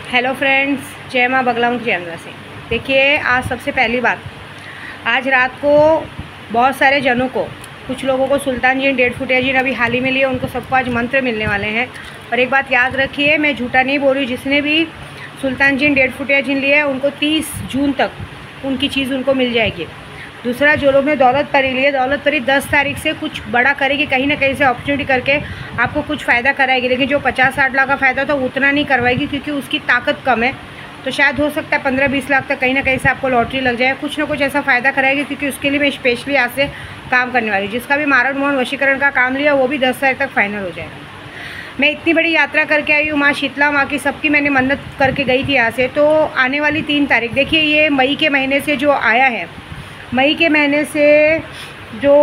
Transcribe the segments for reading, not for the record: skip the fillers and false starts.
Hello friends, जय माँ Baglamukhi channel से। देखिए, आज सबसे पहली बात, आज रात को बहुत सारे जनों को, कुछ लोगों को सुल्तान जिन 1.5 फुटिया जिन अभी हाल ही में लिए, उनको सबको आज मंत्र मिलने वाले हैं। और एक बात याद रखिए, मैं झूठा नहीं बोल रही, जिसने भी सुल्तान जिन 1.5 फुटिया जिन लिए उनको 30 जून तक उनकी चीज़ उनको मिल जाएगी। दूसरा, जो लोग ने दौलत परी लिए, दौलत परी 10 तारीख से कुछ बड़ा करेगी, कहीं ना कहीं से अपॉर्चुनिटी करके आपको कुछ फ़ायदा कराएगी। लेकिन जो 50-60 लाख का फ़ायदा तो उतना नहीं करवाएगी, क्योंकि उसकी ताकत कम है। तो शायद हो सकता है 15-20 लाख तक कहीं ना कहीं से आपको लॉटरी लग जाए, कुछ ना कुछ ऐसा फ़ायदा कराएगी, क्योंकि उसके लिए मैं स्पेशली आज से काम करने वाली हूँ। जिसका भी मारण मोहन वशीकरण का काम लिया, वो भी 10 तारीख तक फाइनल हो जाएगा। मैं इतनी बड़ी यात्रा करके आई हूँ, माँ शीतला माँ की सबकी मैंने मन्नत करके गई थी यहाँ से। तो आने वाली 3 तारीख, देखिए ये मई के महीने से जो आया है, मई के महीने से जो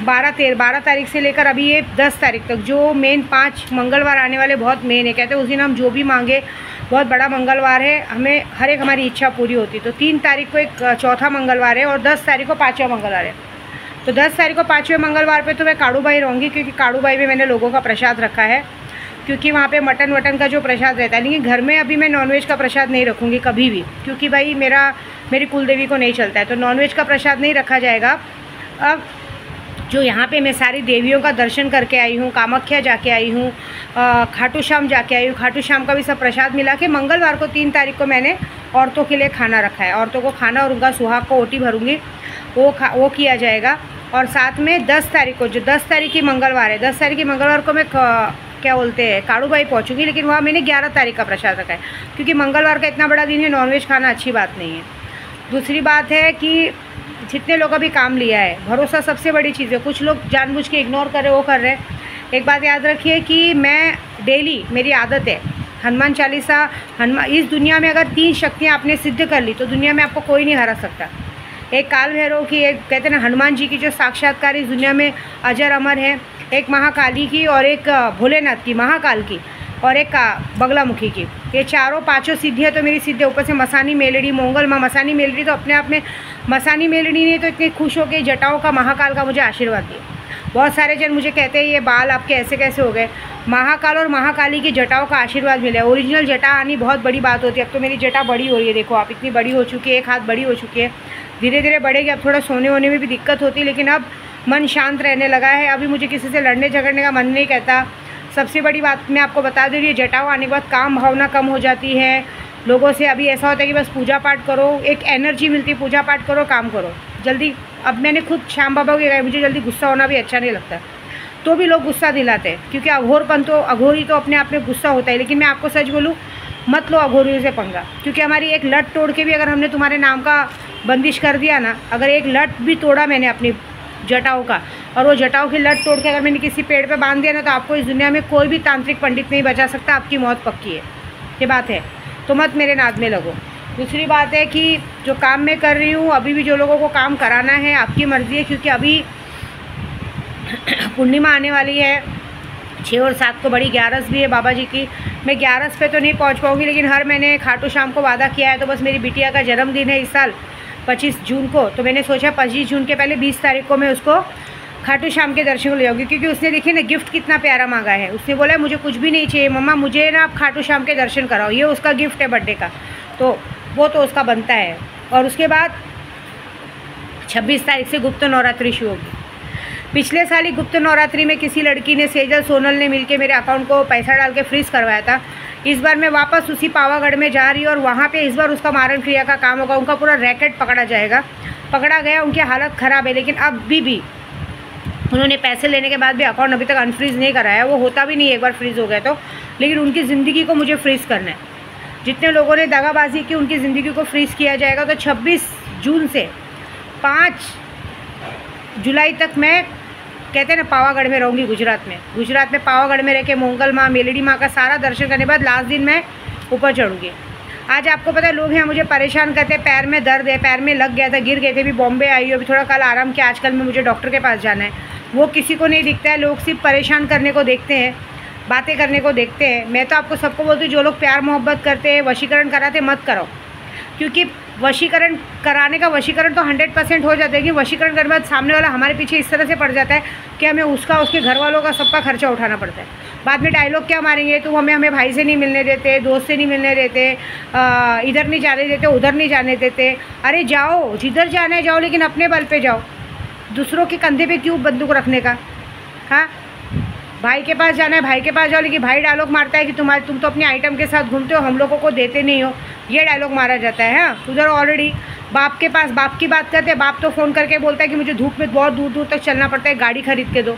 12 तारीख से लेकर अभी ये 10 तारीख तक जो मेन 5 मंगलवार आने वाले बहुत मेन है। कहते हैं उस दिन हम जो भी मांगे, बहुत बड़ा मंगलवार है, हमें हर एक हमारी इच्छा पूरी होती। तो 3 तारीख को एक चौथा मंगलवार है और 10 तारीख को 5वां मंगलवार है। तो 10 तारीख को 5वें मंगलवार पे तो मैं काड़ूबाई रहूँगी, क्योंकि काड़ूबाई में मैंने लोगों का प्रसाद रखा है, क्योंकि वहाँ पे मटन वटन का जो प्रसाद रहता है। लेकिन घर में अभी मैं नॉनवेज का प्रसाद नहीं रखूँगी कभी भी, क्योंकि भाई मेरी कुलदेवी को नहीं चलता है, तो नॉनवेज का प्रसाद नहीं रखा जाएगा। अब जो यहाँ पे मैं सारी देवियों का दर्शन करके आई हूँ, कामाख्या जाके आई हूँ, खाटू श्याम जाके आई हूँ, खाटू श्याम का भी सब प्रसाद मिला के मंगलवार को 3 तारीख को मैंने औरतों के लिए खाना रखा है। औरतों को खाना और उनका सुहाग को ओटी भरूँगी, वो किया जाएगा। और साथ में 10 तारीख को, जो 10 तारीख की मंगलवार है, 10 तारीख की मंगलवार को मैं क्या बोलते हैं काड़ूबाई पहुँचूँगी। लेकिन वहाँ मैंने 11 तारीख का प्रसाद रखा है, क्योंकि मंगलवार का इतना बड़ा दिन है, नॉनवेज खाना अच्छी बात नहीं है। दूसरी बात है कि जितने लोग अभी काम लिया है, भरोसा सबसे बड़ी चीज़ है। कुछ लोग जानबूझ के इग्नोर कर रहे, वो कर रहे हैं। एक बात याद रखिए कि मैं डेली, मेरी आदत है हनुमान चालीसा, इस दुनिया में अगर 3 शक्तियाँ आपने सिद्ध कर ली तो दुनिया में आपको कोई नहीं हरा सकता। एक काल भैरव की, एक कहते हैं ना हनुमान जी की जो साक्षात्कार इस दुनिया में अजर अमर है, एक महाकाली की, और एक भोलेनाथ की महाकाल की, और एक बगलामुखी की। ये 4-5 सिद्धियाँ तो मेरी सिद्धि, ऊपर से मसानी मेलड़ी, मोंगल माँ मसानी मेलड़ी तो अपने आप में, मसानी मेलड़ी ने तो इतनी खुश हो के जटाओं का महाकाल का मुझे आशीर्वाद दिया। बहुत सारे जन मुझे कहते हैं ये बाल आपके ऐसे कैसे हो गए। महाकाल और महाकाली की जटाओं का आशीर्वाद मिला। ओरिजिनल जटा आनी बहुत बड़ी बात होती है। अब तो मेरी जटा बड़ी हो रही है, देखो आप, इतनी बड़ी हो चुकी है, 1 हाथ बड़ी हो चुकी है, धीरे धीरे बढ़ेगी। अब थोड़ा सोने वोने में भी दिक्कत होती है, लेकिन अब मन शांत रहने लगा है। अभी मुझे किसी से लड़ने झगड़ने का मन नहीं कहता। सबसे बड़ी बात मैं आपको बता दे रही हूँ, जटाओं आने के बाद काम भावना कम हो जाती है लोगों से। अभी ऐसा होता है कि बस पूजा पाठ करो, एक एनर्जी मिलती है, पूजा पाठ करो, काम करो जल्दी। अब मैंने खुद श्याम बाबा को कहा, मुझे जल्दी गुस्सा होना भी अच्छा नहीं लगता, तो भी लोग गुस्सा दिलाते हैं, क्योंकि अघोरपन तो, अघोरी तो अपने आप में गुस्सा होता है। लेकिन मैं आपको सच बोलूँ, मत लो अघोरियों से पंगा, क्योंकि हमारी एक लट तोड़ के भी अगर हमने तुम्हारे नाम का बंदिश कर दिया ना, अगर एक लट भी तोड़ा मैंने अपनी जटाओं का, और वो जटाओं की लट तोड़ के अगर मैंने किसी पेड़ पे बांध दिया ना, तो आपको इस दुनिया में कोई भी तांत्रिक पंडित नहीं बचा सकता, आपकी मौत पक्की है, ये बात है। तो मत मेरे नाद में लगो। दूसरी बात है कि जो काम मैं कर रही हूँ, अभी भी जो लोगों को काम कराना है आपकी मर्ज़ी है, क्योंकि अभी पूर्णिमा आने वाली है 6 और 7 को, बड़ी 11 भी है बाबा जी की। मैं 11 पे तो नहीं पहुँच पाऊँगी, लेकिन हर महीने खाटू श्याम को वादा किया है। तो बस मेरी बिटिया का जन्मदिन है इस साल 25 जून को, तो मैंने सोचा 25 जून के पहले 20 तारीख को मैं उसको खाटू श्याम के दर्शन को ले जाऊँगी, क्योंकि उसने देखिए ना गिफ्ट कितना प्यारा मांगा है। उसने बोला मुझे कुछ भी नहीं चाहिए मम्मा, मुझे ना आप खाटू श्याम के दर्शन कराओ, ये उसका गिफ्ट है बर्थडे का, तो वो तो उसका बनता है। और उसके बाद 26 तारीख से गुप्त नवरात्रि शुरू होगी। पिछले साल ही गुप्त नवरात्रि में किसी लड़की ने, सेजल सोनल ने मिलके मेरे अकाउंट को पैसा डाल के फ्रीज़ करवाया था। इस बार मैं वापस उसी पावागढ़ में जा रही हूँ, और वहाँ पे इस बार उसका मारण क्रिया का काम होगा। उनका पूरा रैकेट पकड़ा जाएगा, पकड़ा गया, उनकी हालत ख़राब है। लेकिन अब भी उन्होंने पैसे लेने के बाद भी अकाउंट अभी तक अनफ्रीज़ नहीं कराया। वो होता भी नहीं एक बार फ्रीज़ हो गया तो, लेकिन उनकी ज़िंदगी को मुझे फ्रीज़ करना है। जितने लोगों ने दगाबाजी की, उनकी ज़िंदगी को फ्रीज़ किया जाएगा। तो 26 जून से 5 जुलाई तक मैं, कहते हैं ना, पावागढ़ में रहूँगी, गुजरात में पावागढ़ में रह के मोंगल माँ, मेलड़ी माँ का सारा दर्शन करने के बाद लास्ट दिन मैं ऊपर चढ़ूँगी। आज आपको पता है, लोग हैं मुझे परेशान करते हैं, पैर में दर्द है, पैर में लग गया था, गिर गए थे, अभी बॉम्बे आई हूँ, अभी थोड़ा कल आराम किया, आजकल में मुझे डॉक्टर के पास जाना है। वो किसी को नहीं दिखता है, लोग सिर्फ परेशान करने को देखते हैं, बातें करने को देखते हैं। मैं तो आपको सबको बोलती हूँ, जो लोग प्यार मोहब्बत करते हैं, वशीकरण कराते, मत करो, क्योंकि वशीकरण कराने का वशीकरण तो 100% हो जाता है कि वशीकरण करने के बाद सामने वाला हमारे पीछे इस तरह से पड़ जाता है कि हमें उसका, उसके घर वालों का, सबका खर्चा उठाना पड़ता है। बाद में डायलॉग क्या मारेंगे, तुम हमें भाई से नहीं मिलने देते, दोस्त से नहीं मिलने देते, इधर नहीं जाने देते, उधर नहीं जाने देते। अरे जाओ, जिधर जाना है जाओ, लेकिन अपने बल पे जाओ, दूसरों के कंधे पे क्यों बंदूक रखने का। हाँ, भाई के पास जाना है भाई के पास जाओ, लेकिन भाई डायलॉग मारता है कि तुम तो अपने आइटम के साथ घूमते हो, हम लोगों को देते नहीं हो, ये डायलॉग मारा जाता है। हाँ, उधर ऑलरेडी बाप के पास, बाप की बात करते हैं, बाप तो फ़ोन करके बोलता है कि मुझे धूप में बहुत दूर दूर तक चलना पड़ता है, गाड़ी खरीद के दो।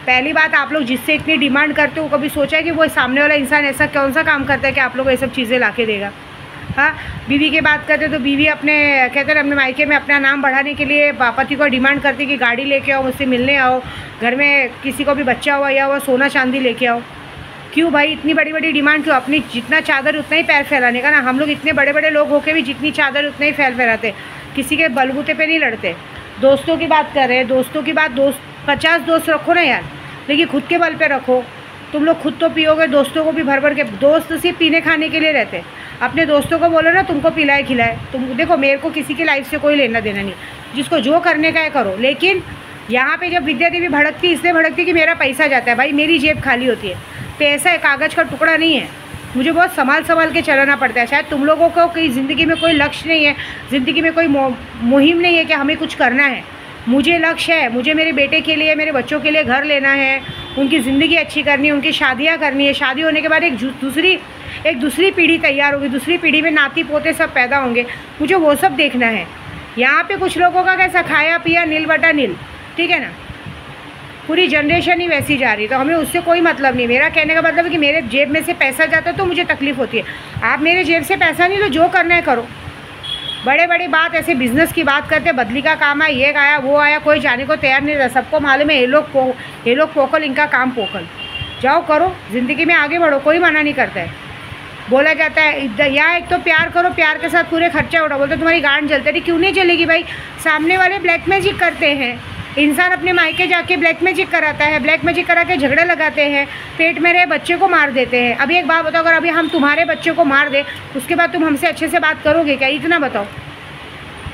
पहली बात, आप लोग जिससे इतनी डिमांड करते हो, कभी सोचा है कि वो सामने वाला इंसान ऐसा कौन सा काम करता है कि आप लोग को ये सब चीज़ें ला के देगा। हाँ, बीवी की बात करते तो बीवी अपने कहते हैं अपने मायके में अपना नाम बढ़ाने के लिए पति को डिमांड करती कि गाड़ी लेके आओ, मुझसे मिलने आओ, घर में किसी को भी बच्चा हुआ या हुआ सोना चांदी लेके आओ। क्यों भाई इतनी बड़ी बड़ी डिमांड क्यों? अपनी जितना चादर उतना ही पैर फैलाने का ना। हम लोग इतने बड़े बड़े लोग होके भी जितनी चादर उतना ही फैलाते, किसी के बलबूते पे नहीं लड़ते। दोस्तों की बात कर रहे हैं, दोस्तों की बात, 50 दोस्त रखो ना यार, लेकिन खुद के बल पे रखो। तुम लोग खुद तो पियोगे, दोस्तों को भी भर भर के। दोस्त सिर्फ पीने खाने के लिए रहते। अपने दोस्तों को बोलो ना तुमको पिलाए खिलाए। तुम देखो, मेरे को किसी की लाइफ से कोई लेना देना नहीं, जिसको जो करने का है करो। लेकिन यहाँ पे जब विद्या देवी भड़कती, इसलिए भड़कती कि मेरा पैसा जाता है। भाई मेरी जेब खाली होती है, पैसा है, कागज़ का टुकड़ा नहीं है। मुझे बहुत संभाल के चलाना पड़ता है। शायद तुम लोगों को कहीं ज़िंदगी में कोई लक्ष्य नहीं है, ज़िंदगी में कोई मुहिम नहीं है कि हमें कुछ करना है। मुझे लक्ष्य है, मुझे मेरे बेटे के लिए, मेरे बच्चों के लिए घर लेना है, उनकी ज़िंदगी अच्छी करनी है, उनकी शादियाँ करनी है। शादी होने के बाद एक दूसरी पीढ़ी तैयार होगी, दूसरी पीढ़ी में नाती पोते सब पैदा होंगे, मुझे वो सब देखना है। यहाँ पे कुछ लोगों का कैसा खाया पिया नील बटा नील, ठीक है ना, पूरी जनरेशन ही वैसी जा रही है, तो हमें उससे कोई मतलब नहीं। मेरा कहने का मतलब है कि मेरे जेब में से पैसा जाता है तो मुझे तकलीफ़ होती है। आप मेरे जेब से पैसा नहीं लो, जो करना है करो। बड़े बड़ी बात ऐसे बिजनेस की बात करते, बदली का काम है, ये आया वो आया, कोई जाने को तैयार नहीं रहता। सबको मालूम है ये लोग पोकल, इनका काम पोकल। जाओ करो, ज़िंदगी में आगे बढ़ो, कोई मना नहीं करता है। बोला जाता है यहाँ एक तो प्यार करो, प्यार के साथ पूरे खर्चा उठाओ। बोलते तुम्हारी गांड जलती है, क्यों नहीं चलेगी भाई? सामने वाले ब्लैक मैजिक करते हैं। इंसान अपने मायके जाके ब्लैक मैजिक कराता है, ब्लैक मैजिक करा के झगड़ा लगाते हैं, पेट में रहे बच्चे को मार देते हैं। अभी एक बात बताओ, अगर अभी हम तुम्हारे बच्चे को मार दे, उसके बाद तुम हमसे अच्छे से बात करोगे क्या? इतना बताओ।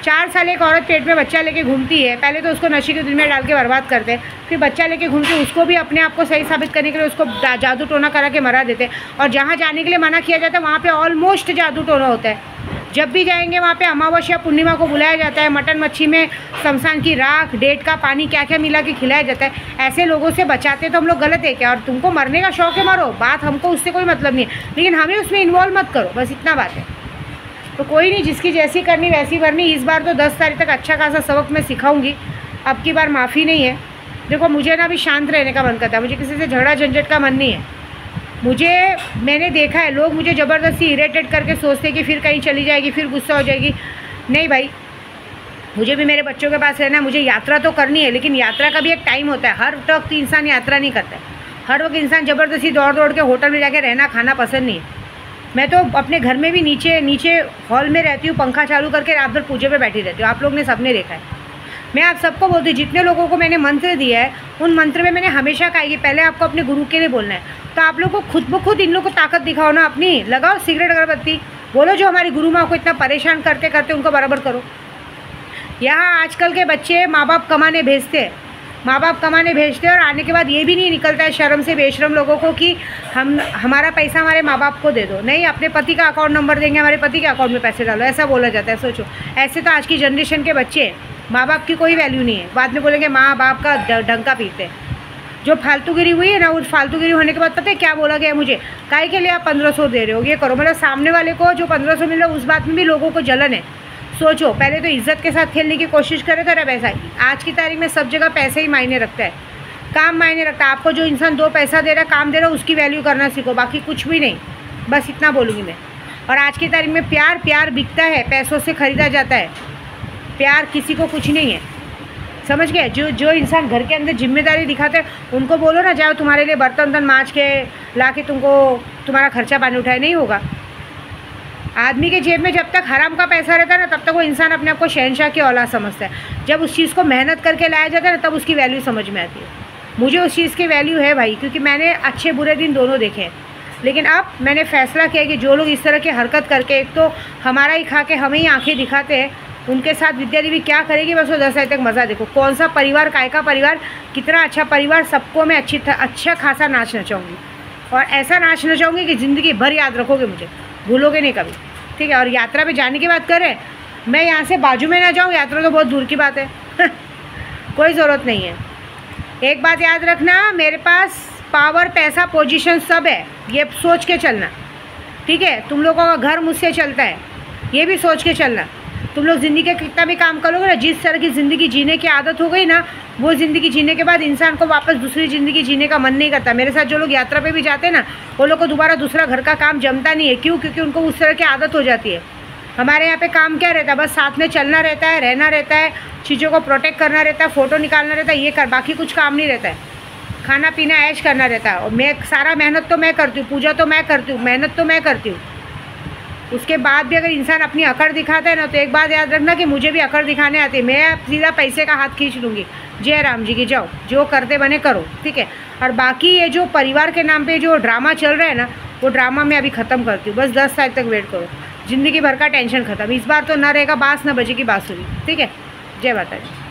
4 साल एक औरत पेट में बच्चा लेके घूमती है, पहले तो उसको नशे की दुनिया में डाल के बर्बाद करते हैं, फिर बच्चा लेके घूमती है, उसको भी अपने आप को सही साबित करने के लिए उसको जादू टोना करा के मरा देते हैं। और जहाँ जाने के लिए मना किया जाता है वहाँ पे ऑलमोस्ट जादू टोना होता है। जब भी जाएंगे वहाँ पे अमावस्या पूर्णिमा को बुलाया जाता है, मटन मच्छी में शमशान की राख, डेट का पानी, क्या क्या मिला के खिलाया जाता है। ऐसे लोगों से बचाते तो हम लोग गलत है क्या? और तुमको मरने का शौक है, मरो, बात हमको उससे कोई मतलब नहीं है, लेकिन हमें उसमें इन्वॉल्व मत करो, बस इतना बात है। तो कोई नहीं, जिसकी जैसी करनी वैसी भरनी। इस बार तो 10 तारीख तक अच्छा खासा सबक मैं सिखाऊंगी, अब की बार माफ़ी नहीं है। देखो मुझे ना अभी शांत रहने का मन करता है, मुझे किसी से झगड़ा झंझट का मन नहीं है। मैंने देखा है लोग मुझे ज़बरदस्ती इरिटेट करके सोचते कि फिर कहीं चली जाएगी, फिर गुस्सा हो जाएगी। नहीं भाई, मुझे भी मेरे बच्चों के पास रहना है, मुझे यात्रा तो करनी है, लेकिन यात्रा का भी एक टाइम होता है। हर वक्त इंसान यात्रा नहीं करता है, हर वक्त इंसान ज़बरदस्ती दौड़ के होटल में जाके रहना खाना पसंद नहीं है। मैं तो अपने घर में भी नीचे हॉल में रहती हूँ, पंखा चालू करके रात भर पूजे पे बैठी रहती हूँ। आप लोग ने सबने देखा है। मैं आप सबको बोलती हूँ, जितने लोगों को मैंने मंत्र दिया है, उन मंत्र में मैंने हमेशा कहा कि पहले आपको अपने गुरु के लिए लोना है। तो आप लोग को खुद ब खुद इन लोग को ताकत दिखाओ ना अपनी, लगाओ सिगरेट अगरबत्ती, बोलो जो हमारी गुरु माँ को इतना परेशान करते करते उनको बराबर करो। यहाँ आजकल के बच्चे माँ बाप कमाने भेजते हैं, और आने के बाद ये भी नहीं निकलता है शर्म से बेशरम लोगों को कि हमारा पैसा हमारे माँ बाप को दे दो। नहीं, अपने पति का अकाउंट नंबर देंगे, हमारे पति के अकाउंट में पैसे डालो, ऐसा बोला जाता है। सोचो, ऐसे तो आज की जनरेशन के बच्चे, माँ बाप की कोई वैल्यू नहीं है। बाद में बोलेंगे माँ बाप का डंका पीते हैं। जो फालतूगिरी हुई है ना, उस फालतूगिरी होने के बाद पता है क्या बोला गया मुझे? काहे के लिए आप 1500 दे रहे हो, ये करो। मतलब सामने वाले को जो 1500 मिल रहा है उस बात में भी लोगों को जलन है। सोचो, पहले तो इज्जत के साथ खेलने की कोशिश करे तो वैसा ही। आज की तारीख में सब जगह पैसे ही मायने रखता है, काम मायने रखता है। आपको जो इंसान 2 पैसा दे रहा है, काम दे रहा है, उसकी वैल्यू करना सीखो, बाकी कुछ भी नहीं। बस इतना बोलूँगी मैं। और आज की तारीख में प्यार बिकता है, पैसों से ख़रीदा जाता है। प्यार किसी को कुछ नहीं है, समझ गए? जो इंसान घर के अंदर जिम्मेदारी दिखाते हैं उनको बोलो ना, जाओ तुम्हारे लिए बर्तन माँज के ला के तुमको तुम्हारा खर्चा पानी उठाए, नहीं होगा। आदमी के जेब में जब तक हराम का पैसा रहता है ना, तब तक वो इंसान अपने आप को शहनशाह की औलाद समझता है। जब उस चीज़ को मेहनत करके लाया जाता है ना, तब उसकी वैल्यू समझ में आती है। मुझे उस चीज़ की वैल्यू है भाई, क्योंकि मैंने अच्छे बुरे दिन दोनों देखे हैं। लेकिन अब मैंने फ़ैसला किया कि जो लोग इस तरह की हरकत करके एक तो हमारा ही खा के हमें ही आंखें दिखाते हैं, उनके साथ विद्या देवी क्या करेगी बस वो 10 साल तक मज़ा देखो। कौन सा परिवार, काय का परिवार, कितना अच्छा परिवार, सबको मैं अच्छा खासा नाच नचाऊँगी और ऐसा नाच नचाऊँगी कि ज़िंदगी भर याद रखोगे मुझे, भूलोगे नहीं कभी, ठीक है। और यात्रा पे जाने की बात करें, मैं यहाँ से बाजू में ना जाऊँ, यात्रा तो बहुत दूर की बात है कोई ज़रूरत नहीं है। एक बात याद रखना, मेरे पास पावर, पैसा, पोजीशन सब है, ये सोच के चलना, ठीक है। तुम लोगों का घर मुझसे चलता है, ये भी सोच के चलना। तुम लोग ज़िंदगी का कितना भी काम करोगे ना, जिस तरह की ज़िंदगी जीने की आदत हो गई ना, वो ज़िंदगी जीने के बाद इंसान को वापस दूसरी ज़िंदगी जीने का मन नहीं करता। मेरे साथ जो लोग यात्रा पे भी जाते हैं ना, वो लोग को दोबारा दूसरा घर का काम जमता नहीं है। क्यों? क्योंकि उनको उस तरह की आदत हो जाती है। हमारे यहाँ पे काम क्या रहता है, बस साथ में चलना रहता है, रहना रहता है, चीज़ों को प्रोटेक्ट करना रहता है, फ़ोटो निकालना रहता है, ये कर, बाकी कुछ काम नहीं रहता है। खाना पीना ऐश करना रहता है। और मैं सारा मेहनत तो मैं करती हूँ, पूजा तो मैं करती हूँ, मेहनत तो मैं करती हूँ। उसके बाद भी अगर इंसान अपनी अकड़ दिखाता है ना, तो एक बात याद रखना कि मुझे भी अकड़ दिखाने आती है। मैं सीधा पैसे का हाथ खींच लूँगी। जय राम जी की, जाओ जो करते बने करो, ठीक है। और बाकी ये जो परिवार के नाम पे जो ड्रामा चल रहा है ना, वो ड्रामा मैं अभी ख़त्म करती हूँ। बस 10 साल तक वेट करो, ज़िंदगी भर का टेंशन ख़त्म। इस बार तो ना रहेगा बाँस, ना बजेगी बाँसुरी, ठीक है। जय माता दी।